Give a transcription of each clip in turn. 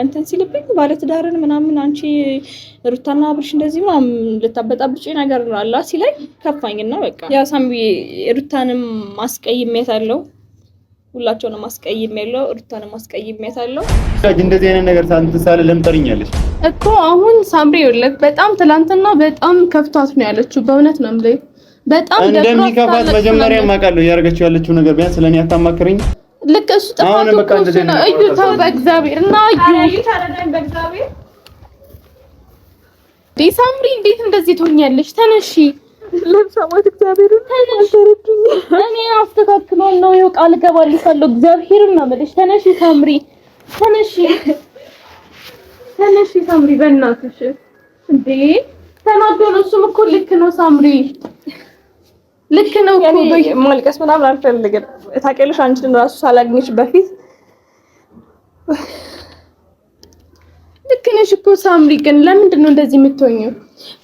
እንትን ሲልብኝ ባለ ትዳርን ምናምን አንቺ ሩታና አብርሽ እንደዚህ ምናምን ልታበጣብጪ ነገር አላ ሲላይ ከፋኝና በቃ ያው ሳምቢ ሩታንም ማስቀይሜታለሁ ሁላቸውንም ማስቀይሜያለሁ ሩታንም ማስቀይሜታለሁ። እንደዚህ አይነት ነገር ሳንተሳለ ለምጠርኛለሽ እኮ አሁን ሳምሪ ይኸውልህ በጣም ትላንትና በጣም ከፍቷት ነው ያለችው። በእውነት ነው የምልህ በጣም እንደሚከፋት መጀመሪያ ማውቃለሁ። ያረጋችሁ ያለችው ነገር ቢያንስ ለኔ አታማክረኝ። ልክ እሱ ጥፋቱ ነው። እዩ ተው በእግዚአብሔር እና እዩ ታረዳኝ በእግዚአብሔር ዲሳምሪ እንዴት እንደዚህ ትሆኛለሽ? ተነሺ ለምሳማት እግዚአብሔር ተነሽኝ። እኔ አስተካክላለሁ ነው ቃል ገባልሻለሁ። እግዚአብሔርን ነው የምልሽ። ተነሺ ሳምሪ ተነሺ ሳምሪ በእናትሽ እንዴ ተናዶ ነው። እሱም እኮ ልክ ነው ሳምሪ ልክ ነው እኮ ማልቀስ ምናምን አልፈልግም። ታውቂያለሽ አንቺን ራሱ ሳላግኝሽ በፊት ልክ ነሽ እኮ ሳምሪ። ግን ለምንድን ነው እንደዚህ የምትሆኚው?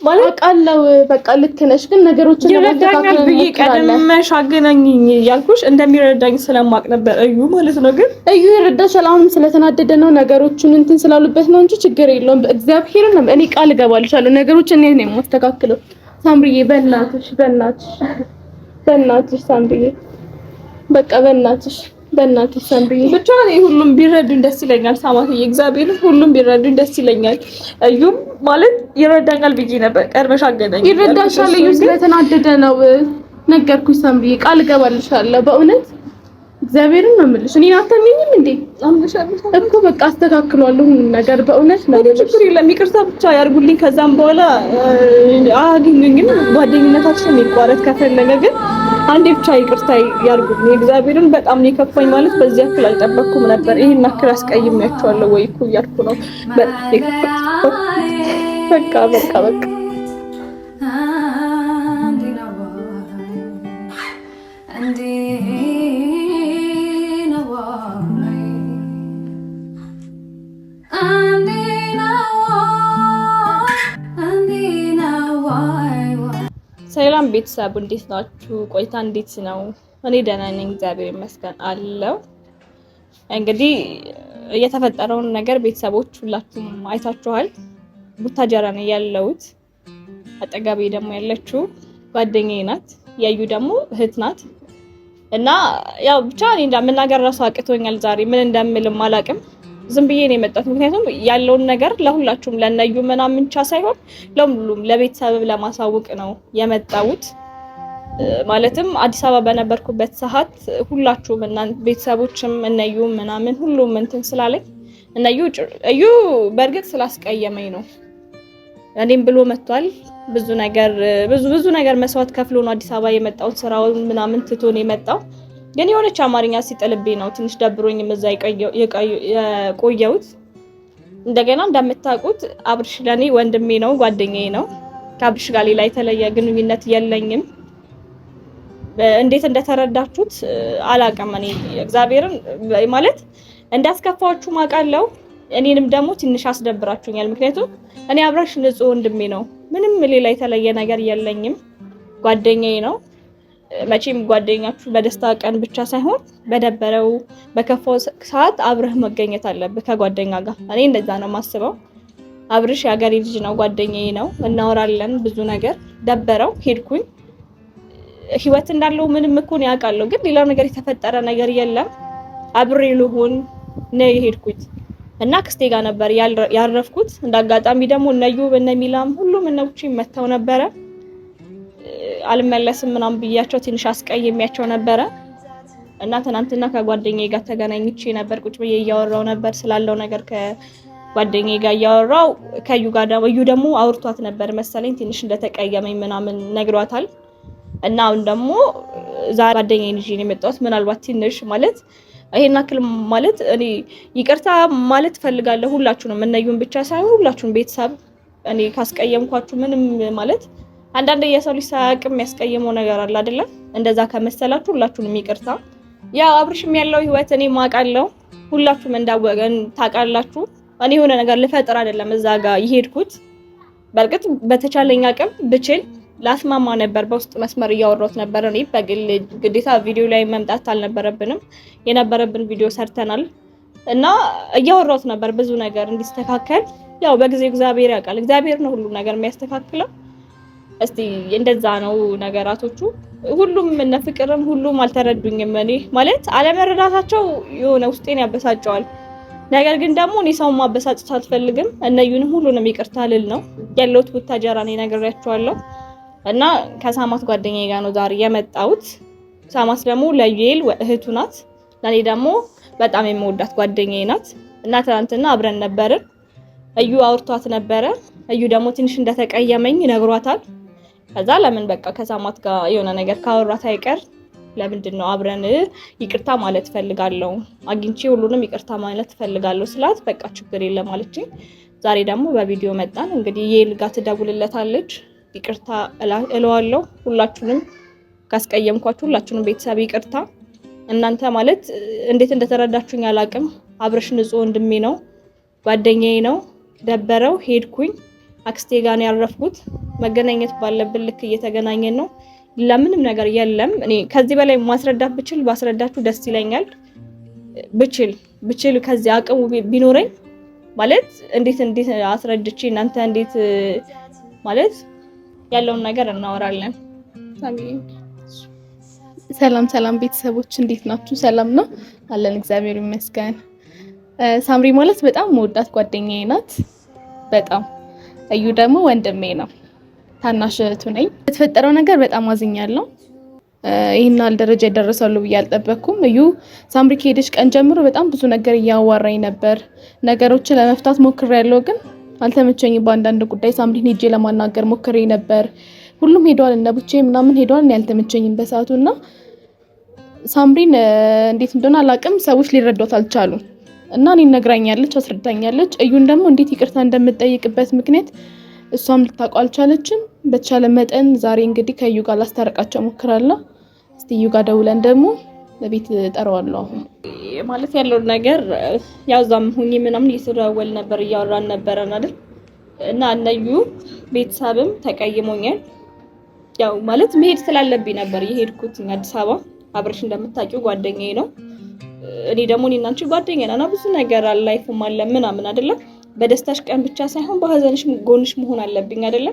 ማለት ቃለው በቃ ልክ ነሽ፣ ግን ነገሮችን ለማስተካከል ብዬ ቀደምሽ አገናኝኝ ያልኩሽ እንደሚረዳኝ ስለማቅ ነበር እዩ ማለት ነው። ግን እዩ ይረዳሻል። አሁንም ስለተናደደ ነው ነገሮችን እንትን ስላሉበት ነው እንጂ ችግር የለውም። በእግዚአብሔር ነው እኔ ቃል እገባልሻለሁ ነገሮችን እኔ ነኝ የማስተካክለው። ሳምሪዬ በእናትሽ ሳምሪዬ በቃ በእናትሽ ሳምሪዬ ብቻ ሁሉም ቢረዱኝ ደስ ይለኛል። ሳማትዬ እግዚአብሔር ሁሉም ቢረዱኝ ደስ ይለኛል። እዩም ማለት ይረዳኛል ብዬ ነበር። ቀርበሽ አገናኝ ይረዳሻል። እዩ ስለተናደደ ነው ነገርኩሽ ሳምሪዬ ቃል እገባልሻለሁ በእውነት እግዚአብሔርን ነው የምልሽ። እኔ አታምኚኝም እንዴ? እኮ በቃ አስተካክላለሁ ሁሉም ነገር በእውነት ነው። ችግር የለም ይቅርታ ብቻ ያርጉልኝ። ከዛም በኋላ አግኙኝም ጓደኝነታችን ይቋረጥ ከፈለገ ግን አንዴ ብቻ ይቅርታ ያርጉልኝ። እግዚአብሔርን በጣም ነው የከፋኝ። ማለት በዚህ ያክል አልጠበቅኩም ነበር። ይሄን ያክል አስቀይሜያቸዋለሁ ወይ እኮ እያልኩ ነው። በቃ ሰላም ቤተሰብ እንዴት ናችሁ? ቆይታ እንዴት ነው? እኔ ደህና ነኝ እግዚአብሔር ይመስገን አለው። እንግዲህ የተፈጠረውን ነገር ቤተሰቦች ሁላችሁም አይታችኋል። ቡታጀራ ነው ያለሁት። አጠገቤ ደግሞ ያለችው ጓደኛዬ ናት። ያዩ ደግሞ እህት ናት። እና ያው ብቻ እኔ እንደምናገር ራሱ አቅቶኛል። ዛሬ ምን እንደምልም አላውቅም። ዝም ብዬ ነው የመጣሁት። ምክንያቱም ያለውን ነገር ለሁላችሁም ለነዩ ምናምን ብቻ ሳይሆን ለሁሉም ለቤተሰብ ለማሳወቅ ነው የመጣሁት። ማለትም አዲስ አበባ በነበርኩበት ሰዓት ሁላችሁም እና ቤተሰቦችም እነዩ ምናምን ሁሉም እንትን ስላለኝ እዩ በእርግጥ ስላስቀየመኝ ነው። እኔም ብሎ መጥቷል። ብዙ ነገር መስዋዕት ከፍሎ ነው አዲስ አበባ የመጣው። ስራውን ምናምን ትቶ ነው የመጣው። ግን የሆነች አማርኛ ሲጥልብኝ ነው ትንሽ ደብሮኝ እዛ የቆየሁት። እንደገና እንደምታውቁት አብርሽ ለኔ ወንድሜ ነው፣ ጓደኛዬ ነው። ከአብርሽ ጋር ሌላ የተለየ ግንኙነት የለኝም። እንዴት እንደተረዳችሁት አላውቅም። እኔ እግዚአብሔርን ማለት እንዳስከፋችሁ ማውቃለሁ። እኔንም ደግሞ ትንሽ አስደብራችሁኛል። ምክንያቱም እኔ አብርሽ ንጹህ ወንድሜ ነው። ምንም ሌላ የተለየ ነገር የለኝም። ጓደኛዬ ነው። መቼም ጓደኛችሁ በደስታ ቀን ብቻ ሳይሆን በደበረው በከፋው ሰዓት አብረህ መገኘት አለብህ ከጓደኛ ጋር። እኔ እንደዛ ነው የማስበው። አብርሽ የሀገሬ ልጅ ነው፣ ጓደኛዬ ነው። እናወራለን ብዙ ነገር። ደበረው ሄድኩኝ። ህይወት እንዳለው ምንም እኮ ነው ያውቃለሁ። ግን ሌላ ነገር የተፈጠረ ነገር የለም። አብሬ ልሆን ነው የሄድኩት እና ክስቴ ጋር ነበር ያረፍኩት። እንዳጋጣሚ ደግሞ እነዩ በነሚላም ሁሉም እነውጪ መተው ነበረ። አልመለስም ምናምን ብያቸው ትንሽ አስቀይሜያቸው ነበረ እና ትናንትና ከጓደኛዬ ጋር ተገናኝቼ ነበር። ቁጭ ብዬ እያወራው ነበር ስላለው ነገር ከጓደኛዬ ጋር እያወራው። ከዩ ጋር ደግሞ አውርቷት ነበር መሰለኝ ትንሽ እንደተቀየመኝ ምናምን ነግሯታል። እና አሁን ደግሞ ዛሬ ጓደኛዬን ይዤ ነው የመጣሁት። ምናልባት ትንሽ ማለት ይሄን አክል ማለት እኔ ይቅርታ ማለት ፈልጋለሁ ሁላችሁንም፣ እነዩን ብቻ ሳይሆን ሁላችሁም ቤተሰብ እኔ ካስቀየምኳችሁ ምንም ማለት አንዳንድ የሰው ልጅ ሳያውቅም የሚያስቀየመው ነገር አለ አይደለ? እንደዛ ከመሰላችሁ ሁላችሁንም ይቅርታ። ያው አብርሽም ያለው ህይወት እኔ ማውቃለሁ፣ ሁላችሁም እንዳወቀን ታውቃላችሁ። እኔ የሆነ ነገር ልፈጥር አይደለም እዛ ጋር የሄድኩት። በርግጥ በተቻለኝ አቅም ብችል ላስማማ ነበር። በውስጥ መስመር እያወራሁት ነበር። እኔ በግል ግዴታ ቪዲዮ ላይ መምጣት አልነበረብንም። የነበረብን ቪዲዮ ሰርተናል። እና እያወራሁት ነበር ብዙ ነገር እንዲስተካከል። ያው በጊዜው እግዚአብሔር ያውቃል። እግዚአብሔር ነው ሁሉ ነገር የሚያስተካክለው። እስቲ እንደዛ ነው ነገራቶቹ። ሁሉም እነ ፍቅርም ሁሉም አልተረዱኝም። እኔ ማለት አለመረዳታቸው የሆነ ውስጤን ያበሳጨዋል። ነገር ግን ደግሞ እኔ ሰው ማበሳጨት አልፈልግም። እነዩንም ሁሉንም ይቅርታ ልል ነው ያለሁት። ቡታጀራ ነኝ ነግሬያቸዋለሁ። እና ከሳማት ጓደኛዬ ጋር ነው ዛሬ የመጣሁት። ሳማት ደግሞ ለዩኤል እህቱ ናት፣ ለኔ ደግሞ በጣም የምወዳት ጓደኛዬ ናት። እና ትናንትና አብረን ነበርን። እዩ አውርቷት ነበረ። እዩ ደግሞ ትንሽ እንደተቀየመኝ ነግሯታል። ከዛ ለምን በቃ ከሳማት ጋር የሆነ ነገር ካወራት አይቀር ለምንድን ነው አብረን ይቅርታ ማለት ፈልጋለሁ፣ አግኝቼ ሁሉንም ይቅርታ ማለት ፈልጋለሁ ስላት በቃ ችግር የለም አለችኝ። ዛሬ ደግሞ በቪዲዮ መጣን። እንግዲህ ዩኤል ጋር ትደውልለታለች። ይቅርታ እለዋለሁ። ሁላችሁንም ካስቀየምኳችሁ ሁላችሁንም ቤተሰብ ይቅርታ። እናንተ ማለት እንዴት እንደተረዳችሁኝ አላቅም። አብረሽ ንጹህ ወንድሜ ነው፣ ጓደኛዬ ነው። ደበረው ሄድኩኝ። አክስቴ ጋር ነው ያረፍኩት። መገናኘት ባለብን ልክ እየተገናኘን ነው። ለምንም ነገር የለም። እኔ ከዚህ በላይ ማስረዳት ብችል ባስረዳችሁ ደስ ይለኛል። ብችል ከዚህ አቅሙ ቢኖረኝ ማለት እንዴት አስረድቼ እናንተ እንዴት ማለት ያለውን ነገር እናወራለን። ሰላም ቤተሰቦች እንዴት ናችሁ? ሰላም ነው አለን፣ እግዚአብሔር ይመስገን። ሳምሪ ማለት በጣም መወዳት ጓደኛዬ ናት። በጣም እዩ ደግሞ ወንድሜ ነው፣ ታናሽ እህቱ ነኝ። የተፈጠረው ነገር በጣም አዝኛለሁ። ይሄን ያህል ደረጃ ይደርሳሉ ብዬ አልጠበቅኩም። እዩ ሳምሪ ከሄደች ቀን ጀምሮ በጣም ብዙ ነገር እያዋራኝ ነበር። ነገሮችን ለመፍታት ሞክሬያለሁ፣ ግን አልተመቸኝም። በአንዳንድ ጉዳይ ሳምሪን ሄጄ ለማናገር ሞክሬ ነበር። ሁሉም ሄደዋል፣ እነ ቡቼ ምናምን ሄደዋል። እኔ አልተመቸኝም በሰዓቱና ሳምሪን እንዴት እንደሆነ አላውቅም፣ ሰዎች ሊረዷት አልቻሉም። እና እኔን ነግራኛለች፣ አስረዳኛለች። እዩን ደግሞ እንዴት ይቅርታ እንደምትጠይቅበት ምክንያት እሷም ልታውቀው አልቻለችም። በተቻለ መጠን ዛሬ እንግዲህ ከእዩ ጋር ላስታረቃቸው ሞክራለሁ። እስቲ እዩ ጋር ደውለን ደግሞ ለቤት ጠራዋለሁ። አሁን ማለት ያለው ነገር ያው ዛም ሁኚ ምናምን እየተደዋወል ነበር፣ እያወራን ነበር አይደል? እና እነዩ ቤተሰብም ተቀይሞኛል። ያው ማለት መሄድ ስላለብኝ ነበር የሄድኩት አዲስ አበባ። አብረሽ እንደምታውቂው ጓደኛዬ ነው። እኔ ደግሞ እኔና አንቺ ጓደኛ ነን። ብዙ ነገር ላይፍም አለ ምናምን አይደለ? በደስታሽ ቀን ብቻ ሳይሆን በሀዘንሽም ጎንሽ መሆን አለብኝ አይደለ?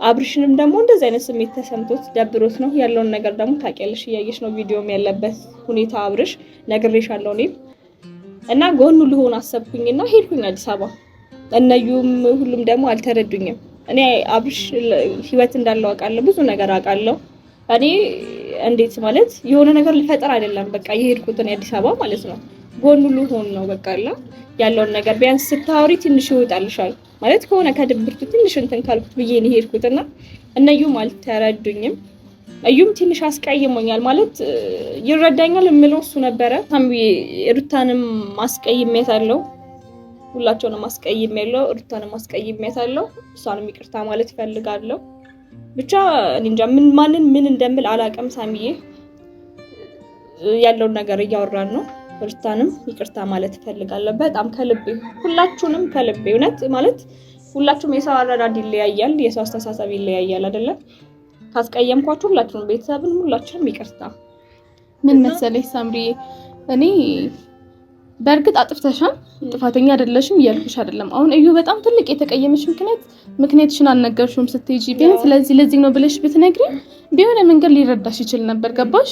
አብርሽንም ደግሞ እንደዚህ አይነት ስሜት ተሰምቶት ደብሮት ነው ያለውን ነገር ደግሞ ታውቂያለሽ፣ እያየሽ ነው ቪዲዮም ያለበት ሁኔታ። አብርሽ ነግሬሻለሁ እኔም እና ጎኑ ልሆን አሰብኩኝና ሄድኩኝ አዲስ አበባ። እነዩም ሁሉም ደግሞ አልተረዱኝም። እኔ አብርሽ ህይወት እንዳለው አውቃለሁ፣ ብዙ ነገር አውቃለሁ። እኔ እንዴት ማለት የሆነ ነገር ልፈጠር አይደለም በቃ የሄድኩት እኔ አዲስ አበባ ማለት ነው። ጎኑ ልሆን ነው በቃ ያለውን ነገር ቢያንስ ስታወሪ ትንሽ ይወጣልሻል ማለት ከሆነ ከድብርቱ ትንሽ እንትን ካልኩት ብዬ ነው የሄድኩትና እነዩም አልተረዱኝም። እዩም ትንሽ አስቀይሞኛል ማለት ይረዳኛል የምለው እሱ ነበረ። ታምቢ ሩታንም ማስቀይሜታለሁ፣ ሁላቸውንም ማስቀይሜያለሁ፣ ሩታንም ማስቀይሜታለሁ። እሷንም ይቅርታ ማለት ፈልጋለሁ። ብቻ እንጃ ምን እንደምል አላውቅም። ሳሚዬ ያለውን ነገር እያወራን ነው። ሩታንም ይቅርታ ማለት ፈልጋለሁ በጣም ከልቤ፣ ሁላችሁንም ከልቤ። እውነት ማለት ሁላችሁም የሰው አረዳድ ይለያያል፣ የሰው አስተሳሰብ ይለያያል አይደለ? ካስቀየምኳችሁ ሁላችሁም ቤተሰብን ሁላችሁንም ይቅርታ። ምን መሰለሽ ሳምሪ፣ እኔ በእርግጥ አጥፍተሻል፣ ጥፋተኛ አይደለሽም እያልኩሽ አይደለም። አሁን እዩ በጣም ትልቅ የተቀየመሽ ምክንያትሽን አልነገርሽውም ስትሄጂ። ቢያንስ ለዚህ ነው ብለሽ ብትነግሪ ቢሆነ መንገድ ሊረዳሽ ይችል ነበር። ገባሽ?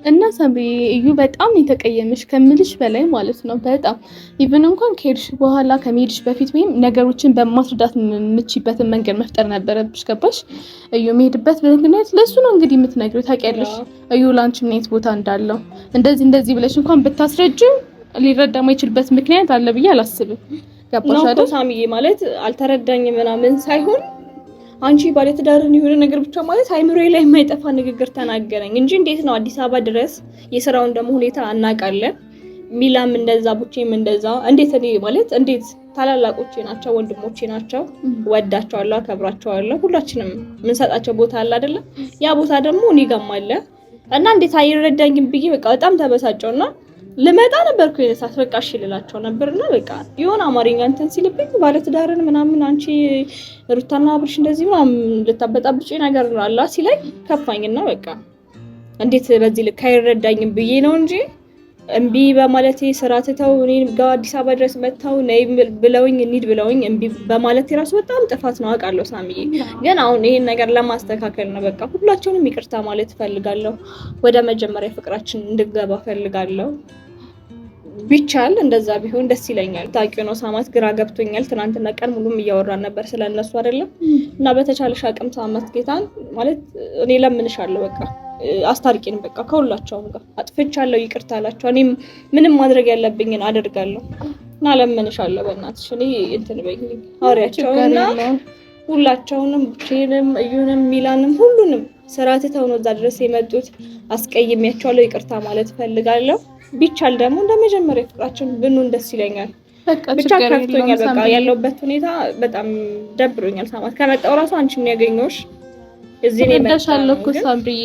እና ሳምሪ እዩ በጣም የተቀየመሽ ከምልሽ በላይ ማለት ነው። በጣም ኢቭን እንኳን ከሄድሽ በኋላ ከመሄድሽ በፊት ወይም ነገሮችን በማስረዳት የምትችይበትን መንገድ መፍጠር ነበረብሽ። ገባሽ? እዩ መሄድበት ምክንያት ለሱ ነው እንግዲህ የምትነግሪው። ታውቂያለሽ እዩ ላንቺ ምን አይነት ቦታ እንዳለው እንደዚህ ብለሽ እንኳን ብታስረጂው ሊረዳ የማይችልበት ምክንያት አለ ብዬ አላስብም። ገባሽ አይደል? ሳሚዬ ማለት አልተረዳኝም ምናምን ሳይሆን አንቺ ባለትዳርን የሆነ ነገር ብቻ ማለት አይምሮዬ ላይ የማይጠፋ ንግግር ተናገረኝ እንጂ እንዴት ነው አዲስ አበባ ድረስ የሥራውን ደግሞ ሁኔታ አናውቃለን። ሚላም እንደዛ ቡቼም እንደዛ እንዴት ማለት እንዴት ታላላቆቼ ናቸው፣ ወንድሞቼ ናቸው። ወዳቸዋለሁ፣ አከብራቸዋለሁ። ሁላችንም የምንሰጣቸው ቦታ አለ አይደለ? ያ ቦታ ደግሞ እኔ ጋርም አለ እና እንዴት አይረዳኝም ብዬ በቃ በጣም ተበሳጨውና ልመጣ ነበርኩ የነሳት በቃ እሺ ልላቸው ነበርና በቃ የሆነ አማርኛ እንትን ሲልብኝ ባለትዳርን ምናምን አንቺ ሩታና አብርሽ እንደዚህ ምናምን ልታበጣብጪ ነገር አላ ሲለኝ ከፋኝና በቃ እንዴት በዚህ ልክ አይረዳኝም ብዬ ነው እንጂ እምቢ በማለቴ ስራ ትተው እኔን ጋር አዲስ አበባ ድረስ መጥተው ነይ ብለውኝ እንሂድ ብለውኝ እምቢ በማለቴ ራሱ በጣም ጥፋት ነው አውቃለሁ ሳሚዬ። ግን አሁን ይሄን ነገር ለማስተካከል ነው በቃ ሁላቸውንም ይቅርታ ማለት ፈልጋለሁ። ወደ መጀመሪያ ፍቅራችን እንድገባ ፈልጋለሁ። ቢቻል እንደዛ ቢሆን ደስ ይለኛል። ታውቂው ነው ሳማት ግራ ገብቶኛል። ትናንትና ቀን ሙሉም እያወራን ነበር ስለነሱ አይደለም እና በተቻለሽ አቅም ሳማት ጌታን ማለት እኔ ለምንሻለሁ በቃ አስታርቂን በቃ ከሁላቸውም ጋር አጥፍቻለሁ ይቅርታ አላቸው። እኔ ምንም ማድረግ ያለብኝን አደርጋለሁ እና ለምንሻለሁ በእናትሽ እኔ እንትን በይልኝ አውሪያቸውና ሁላቸውንም ብቻዬንም እዩንም ሚላንም ሁሉንም ስራ ትተው ነው እዛ ድረስ የመጡት። አስቀይሜያቸዋለሁ ይቅርታ ማለት ፈልጋለሁ። ቢቻል ደግሞ እንደመጀመሪያ ፍቅራችን ብንሆን ደስ ይለኛል። ብቻ ከፍቶኛል በቃ ያለውበት ሁኔታ በጣም ደብሮኛል። ሳማት ከመጣው ራሱ አንቺን ነው ያገኘሁሽ እዚህ ነው መጣሻለሁ እኮ ሳምሪዬ።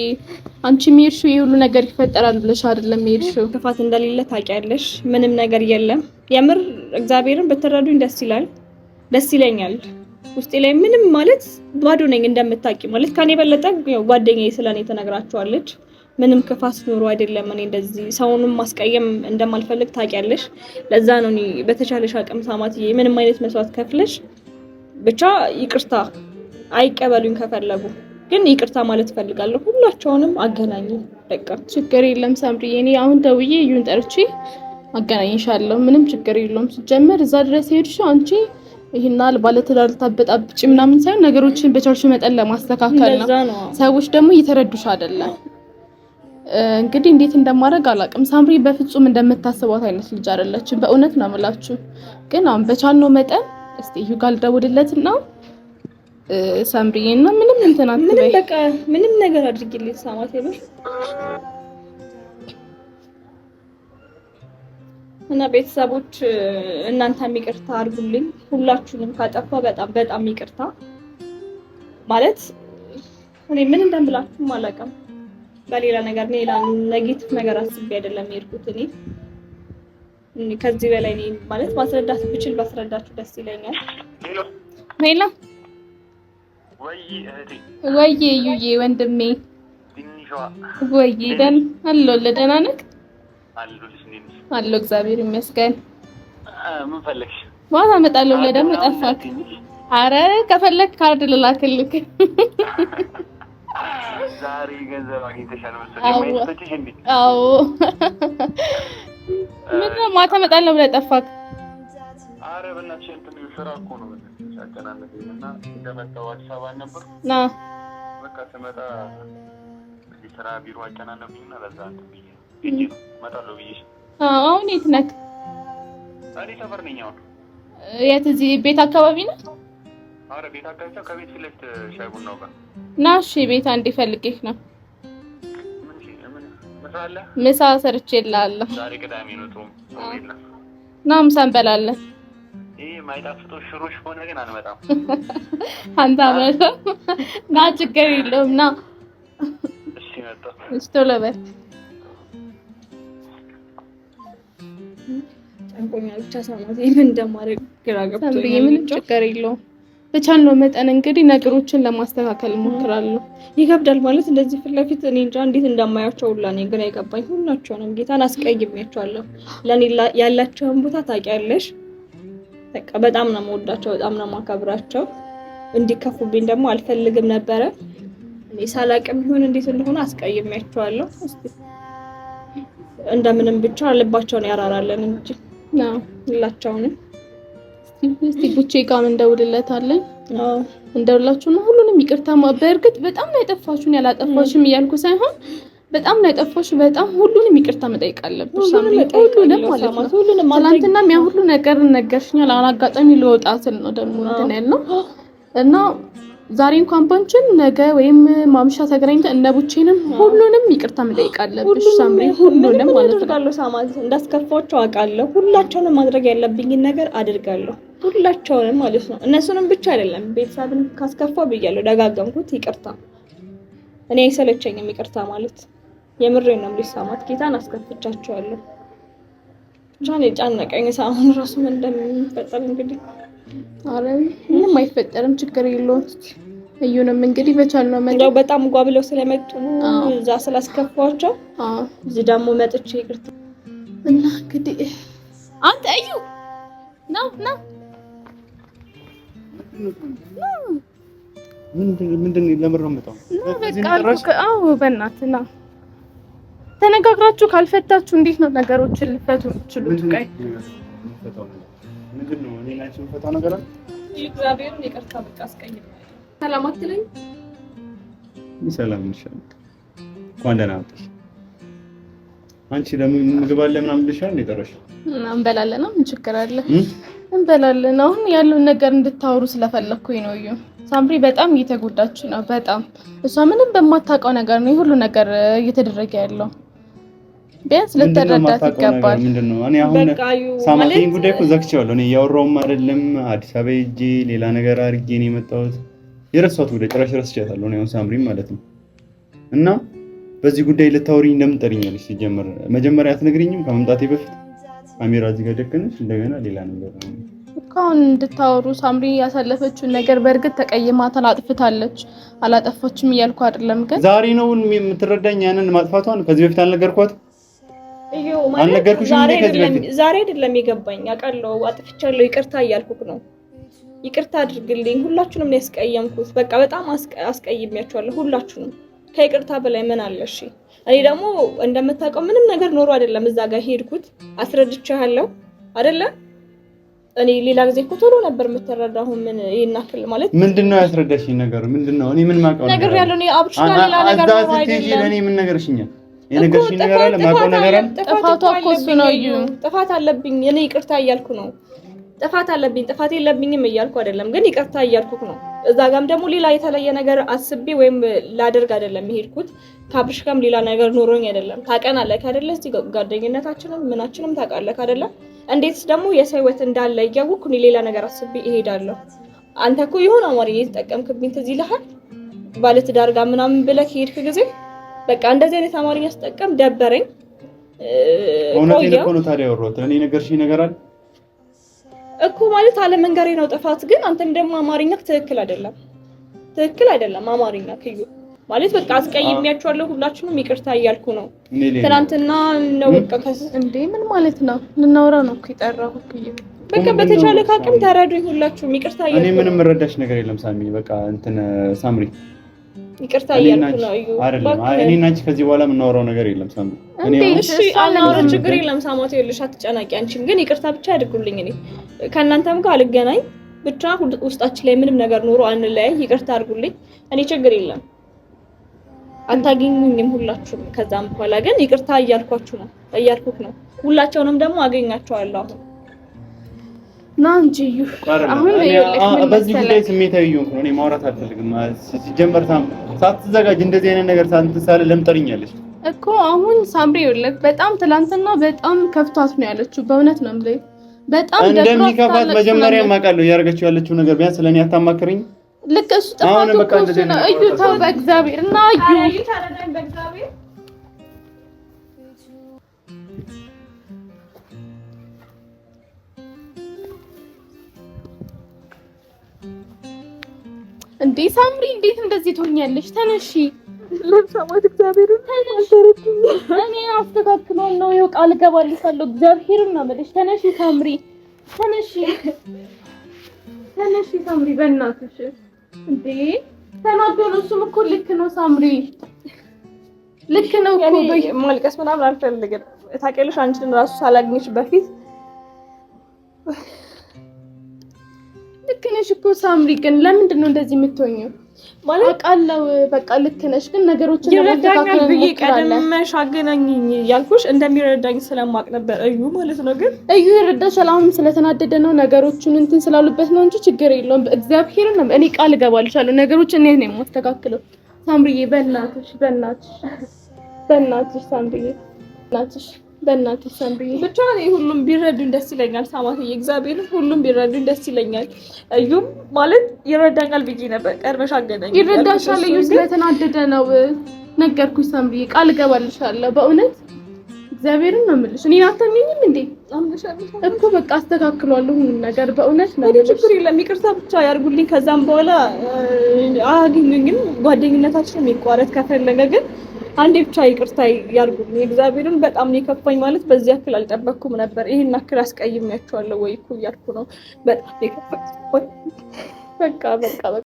አንቺ ሜርሽው ይሁሉ ነገር ይፈጠራል ብለሽ አይደለም ሜርሽው። ጥፋት እንደሌለ ታውቂያለሽ። ምንም ነገር የለም። የምር እግዚአብሔርን ብትረዱኝ ደስ ይላል፣ ደስ ይለኛል። ውስጤ ላይ ምንም ማለት ባዶ ነኝ እንደምታውቂ ማለት ከኔ በለጠ ጓደኛዬ ስለኔ ተነግራችኋለች። ምንም ክፋት ኖሮ አይደለም እኔ እንደዚህ ሰውንም ማስቀየም እንደማልፈልግ ታውቂያለሽ። ለዛ ነው እኔ በተቻለሽ አቅም ሳማትዬ ምንም አይነት መስዋዕት ከፍለሽ ብቻ ይቅርታ አይቀበሉኝ ከፈለጉ ግን ይቅርታ ማለት ፈልጋለሁ። ሁላቸውንም አገናኝ በቃ ችግር የለም ሳምሪዬ። እኔ አሁን ደውዬ እዩን ጠርቼ አገናኝሻለሁ። ምንም ችግር የለውም። ሲጀመር እዛ ድረስ ሄድሽው አንቺ ይሄናል ባለትዳር ታበጣብጪ ምናምን ሳይሆን ነገሮችን በቻልሽ መጠን ለማስተካከል ነው። ሰዎች ደግሞ እየተረዱሽ አይደለም። እንግዲህ እንዴት እንደማደርግ አላውቅም። ሳምሪ በፍጹም እንደምታስቧት አይነት ልጅ አይደለችም። በእውነት ነው የምላችሁ። ግን አሁን በቻልነው መጠን እስቲ እዩ ጋር ደውልለትና ሳምሪዬና ምንም እንትን አትበይ። ምንም በቃ ምንም ነገር አድርጊልኝ ሳማት ይበል እና ቤተሰቦች እናንተም ይቅርታ አድርጉልኝ። ሁላችሁንም ካጠፋ በጣም በጣም ይቅርታ ማለት እኔ ምን እንደምላችሁ አላውቅም። በሌላ ነገር ሌላ ኔጌቲቭ ነገር አስቤ አይደለም የሄድኩት። እኔ ከዚህ በላይ እኔ ማለት ማስረዳት ብችል ባስረዳችሁ ደስ ይለኛል። ሜላ ወይ ዩዬ ወንድሜ ወይ ደን ደህና ነህ? አሎ እግዚአብሔር ይመስገን። ምን ፈለግሽ? ማታ እመጣለሁ ብለህ ደግሞ ጠፋክ። አረ ከፈለክ ካርድ ልላክልክ። ዛሬ ገንዘብ አግኝተሻል መሰለኝ ማይተችሽ እንዴ? አዎ ምንድነው ማታ እመጣለሁ ብለህ ጠፋክ? አረ በእናትሽ እንትን ስራ እኮ ነው ያጨናነቀኝና እንደመጣሁ አዲስ አበባ ነበር ና በቃ ስመጣ እዚህ ስራ ቢሮ አጨናነቀኝና ለዛ እንትን ብዬ እመጣለሁ ብዬሽ። አሁን የት ነህ? እኔ ሰፈር ነኝ። አሁን የት? እዚህ ቤት አካባቢ ነው? አረ ቤት አካባቢ ከቤት ፊት ለፊት ሻይ ቡናው ጋር ና። እሺ ቤት አንዴ ፈልጌህ ነው። ምሳ ሰርቼልሃለሁ። ዛሬ ቅዳሜ ነው ጾም ነው። ና ምሳ እንበላለን። ማይጣፍጦ ሽሮሽ ሆነ ግን አንመጣም። አንተ አመጣ ና ችግር የለውም ና። እሺ መጣ። እሺ ቶሎ በል። ጨንቆኛል ብቻ ሳማት ምን እንደማደርግ ግራ ገብቶኛል። ምን ችግር የለውም። በቻልነው መጠን እንግዲህ ነገሮችን ለማስተካከል እሞክራለሁ። ይከብዳል ማለት እንደዚህ ፊት ለፊት እኔ እንጃ እንዴት እንደማያቸው ሁላ እኔ ግራ የገባኝ። ሁላቸውንም ጌታን አስቀይሜያቸዋለሁ። ለኔ ያላቸውን ቦታ ታውቂያለሽ። በቃ በጣም ነው የምወዳቸው፣ በጣም ነው የማከብራቸው። እንዲከፉብኝ ደግሞ አልፈልግም ነበረ። እኔ ሳላቅም ይሁን እንዴት እንደሆነ አስቀይሜያቸዋለሁ። እንደምንም ብቻ ልባቸውን ያራራለን እንጂ ነው ሁላቸውንም። እስቲ ቡቼ ጋር እንደውልለታለን። እንደውላችሁና ሁሉንም ይቅርታ በእርግጥ በጣም ነው ያጠፋችሁን ያላጠፋችሁም እያልኩ ሳይሆን በጣም ነው ያጠፋሽ። በጣም ሁሉንም ይቅርታ መጠየቅ አለብሽ ሳምሪ። ሁሉንም ማለት ነው። ትናንትናም ያ ሁሉ ነገር ነገርሽኛል። አጋጣሚ ልወጣ ስል ነው ደግሞ እንትን ያልነው እና ዛሬ እንኳን ባንቺን ነገ ወይም ማምሻ ተገናኝተን እነቡቼንም ሁሉንም ይቅርታ መጠየቅ አለብሽ ሳምሪ። ሁሉንም ማለት ነው። ሳማት እንዳስከፋቸው አውቃለሁ። ሁላቸውንም ማድረግ ያለብኝን ነገር አድርጋለሁ። ሁላቸውንም ማለት ነው። እነሱንም ብቻ አይደለም ቤተሰብን ካስከፋው ብያለሁ። ደጋገምኩት ይቅርታ። እኔ አይሰለቸኝም ይቅርታ ማለት የምሬን ነው። ሳማት ጌታን አስከፍቻቸዋለሁ። ብቻ ነው ጫነቀኝ። ሳሁን ራሱ ምን እንደሚፈጠር እንግዲህ አረ ምንም አይፈጠርም፣ ችግር የለውም። እዩንም እንግዲህ በቻልነው መጣው በጣም ጓብለው ስለመጡ እዛ ስላስከፋቸው እዚህ ደግሞ መጥቼ ይቅርታ እና እንግዲህ አንተ እዩ ነው ምንድን ለምን ረምጣው በቃ አዎ በእናትህ ና ተነጋግራችሁ ካልፈታችሁ እንዴት ነው ነገሮችን ልፈቱ የምትችሉት? ቀይ ምንድን ነው እኔ ናቸው ፈታ ነገር አለ። እግዚአብሔርን ይቅርታ በቃ አስቀይም ሰላም አትለኝ። ሰላም እንሻል እንኳን ደህና መጣሽ። አንቺ ለምን ምግብ አለ ምናምን ልሻል እንደ ጠራሽ እንበላለን ነው ምን ችግር አለ? እንበላለን። አሁን ያለውን ነገር እንድታወሩ ስለፈለኩኝ ነው። እዩ ሳምሪ በጣም እየተጎዳች ነው። በጣም እሷ ምንም በማታውቀው ነገር ነው ሁሉ ነገር እየተደረገ ያለው። ቢያንስ ልትረዳት ይገባል። ምንድነው እኔ አሁን ሳማቲን ጉዳይ እኮ ዘግቼዋለሁ። እኔ ያወራውም አይደለም አዲስ አበባ ሂጄ ሌላ ነገር አድርጌ ነው የመጣሁት። የረሳሁት ጉዳይ ጭራሽ ረስቻታለሁ ነው ሳምሪ ማለት ነው። እና በዚህ ጉዳይ ልታወሪኝ እንደምን ጠሪኛለሽ? ሲጀመር መጀመሪያ አትነግሪኝም? ከመምጣቴ በፊት ካሜራ እዚህ ጋር ደቅነሽ እንደገና ሌላ ነገር ነው ካሁን እንድታወሩ። ሳምሪ ያሳለፈችውን ነገር በእርግጥ ተቀይማታል፣ አጥፍታለች። አላጠፋችም እያልኩ አይደለም፣ ግን ዛሬ ነው የምትረዳኝ ያንን ማጥፋቷን። ከዚህ በፊት አልነገርኳት ዛሬ አይደለም የገባኝ። አውቃለሁ አጥፍቻለሁ፣ ይቅርታ እያልኩክ ነው። ይቅርታ አድርግልኝ፣ ሁላችሁንም ነው ያስቀየምኩት። በቃ በጣም አስቀይሜያችኋለሁ ሁላችሁንም። ከይቅርታ በላይ ምን አለ? እሺ እኔ ደግሞ እንደምታውቀው ምንም ነገር ኖሮ አይደለም እዛ ጋር ሄድኩት። አስረድቻለሁ አይደለ? እኔ ሌላ ጊዜ እኮ ቶሎ ነበር የምትረዳው። ምን ይናክል ማለት ምንድነው ያስረዳሽኝ ነገር ምንድነው? እኔ ምን ማውቀው ነገር ያለው ነው አብሽ ጋር ሌላ ነገር ነው አይደለም። እኔ ምን ነገርሽኛል? የነገርሽኝ ነገር አለ ማውቀው ነገር አለ። ጥፋቷ እኮ እሱ ነው። እዩ ጥፋት አለብኝ እኔ ይቅርታ እያልኩ ነው። ጥፋት አለብኝ ጥፋት የለብኝም እያልኩ አይደለም፣ ግን ይቅርታ እያልኩክ ነው። እዛ ጋርም ደግሞ ሌላ የተለየ ነገር አስቤ ወይም ላደርግ አይደለም የሄድኩት። ካብርሽ ጋርም ሌላ ነገር ኖሮኝ አይደለም። ታውቀናለህ አይደለ? እስቲ ጓደኝነታችንን ምናችንም ታውቃለህ አይደለ? እንዴትስ ደግሞ የሰው ህይወት እንዳለ እያወቅኩ እኔ ሌላ ነገር አስቤ እሄዳለሁ። አንተ እኮ የሆነ አማርኛ የተጠቀምክብኝ ትዝ ይልሃል? ባለትዳር ጋር ምናምን ብለህ ሄድክ ጊዜ በቃ እንደዚህ አይነት አማርኛ ስጠቀም ደበረኝ። እውነቴን እኮ ነው። ታዲያ ወሮት እኔ ነገርሽኝ ነገር አለ እኮ ማለት አለ መንገሬ ነው ጥፋት። ግን አንተም ደግሞ አማርኛ ትክክል አይደለም አማርኛ ከዩ ማለት በቃ አስቀይሜያችኋለሁ ሁላችሁንም ይቅርታ እያልኩ ነው። ትናንትና ነው በቃ እንዴ ምን ማለት ነው? ልናወራ ነው እኮ የጠራሁት። በቃ በተቻለ አቅም ተረዱኝ ሁላችሁም ይቅርታ እያልኩ። እኔ ምንም ረዳሽ ነገር የለም ሳሚ። በቃ እንትን ሳምሪ ይቅርታ እያልኩ ነው። እዩ አይደለም እኔና አንቺ ከዚህ በኋላ የምናወራው ነገር የለም ሳሚ። እሺ አናወራም፣ ችግር የለም ሳማቴ ይልሽ አትጨናቂ። አንቺም ግን ይቅርታ ብቻ ያድርጉልኝ። እኔ ከእናንተም ጋር አልገናኝ ብቻ ውስጣችን ላይ ምንም ነገር ኖሮ አንለያይ። ይቅርታ አድርጉልኝ። እኔ ችግር የለም አታገኙኝም ሁላችሁም። ከዛም በኋላ ግን ይቅርታ እያልኩክ ነው። ሁላቸውንም ደግሞ አገኛቸዋለሁ። አሁን ና እንጂ አሁን በዚህ ጉዳይ ስሜታዊ እየሆንኩ ነው። እኔ ማውራት አልፈልግም። ሲጀመር ሳትዘጋጅ እንደዚህ አይነት ነገር ሳትሳለ ለምን ጠሪኛለሽ እኮ? አሁን ሳምሪ ይኸውልህ በጣም ትላንትና በጣም ከፍቷት ነው ያለችው። በእውነት ነው የምልህ በጣም እንደሚከፋት መጀመሪያ ማውቃለሁ። ያደረገችው ያለችው ነገር ቢያንስ ለኔ አታማክረኝ። ልክ እሱ ጥፋቱ እኮ ነው። እዩ ተው በእግዚአብሔር እና እዩ ታረዳኝ በእግዚአብሔር። እንዴ ሳምሪ እንዴት እንደዚህ ትሆኛለሽ? ተነሺ ለምሳማት እግዚአብሔር እኔ አስተካክለው ነው ይኸው ቃል ገባልሻለሁ። እግዚአብሔርን ነው የምልሽ። ተነሺ ሳምሪ ተነሺ ሳምሪ በእናትሽ። እንዴ ተናዶ ነው እሱም እኮ ልክ ነው ሳምሪ ልክ ነው እኮ። ማልቀስ ምናምን አልፈልግም። ታውቂያለሽ አንቺን ራሱ ሳላግኝሽ በፊት ልክ ነሽ እኮ ሳምሪ። ግን ለምንድን ነው እንደዚህ የምትሆኚው? ማለት አውቃለሁ በቃ ልክ ነሽ፣ ግን ነገሮችን ለማስተካከል ብዬ ቀድመሽ አገናኝኝ ያልኩሽ እንደሚረዳኝ ስለማቅ ነበር እዩ ማለት ነው። ግን እዩ ይረዳሻል። አሁንም ስለተናደደ ነው ነገሮቹን እንትን ስላሉበት ነው እንጂ ችግር የለውም። እግዚአብሔርን ነው እኔ ቃል እገባልሻለሁ ነገሮችን እኔ ነኝ የማስተካክለው። ሳምሪዬ በእናትሽ ሳምሪዬ በእናትሽ ሳምሪዬ ብቻ ሁሉም ቢረዱኝ ደስ ይለኛል። ሳማትዬ እግዚአብሔር ሁሉም ቢረዱኝ ደስ ይለኛል። እዩም ማለት ይረዳኛል ብዬ ነበር። ቀርበሽ አገናኝ ይረዳሻል። እዩ ስለተናደደ ነው ነገርኩሽ ሳምሪዬ። ቃል እገባልሻለሁ በእውነት እግዚአብሔርን ነው የምልሽ። እኔ አታምኚኝም እንዴ? እኮ በቃ አስተካክሏለሁ ሁሉ ነገር በእውነት ነው። ችግር የለም ይቅርታ ብቻ ያርጉልኝ። ከዛም በኋላ አግኙኝም ጓደኝነታችን የሚቋረጥ ከፈለገ ግን አንዴ ብቻ ይቅርታ ያርጉልኝ። እግዚአብሔርን በጣም ነው የከፋኝ። ማለት በዚህ ያክል አልጠበቅኩም ነበር። ይሄን ያክል አስቀይሜያቸዋለሁ ወይ እኮ እያልኩ ነው። በጣም የከፋኝ በቃ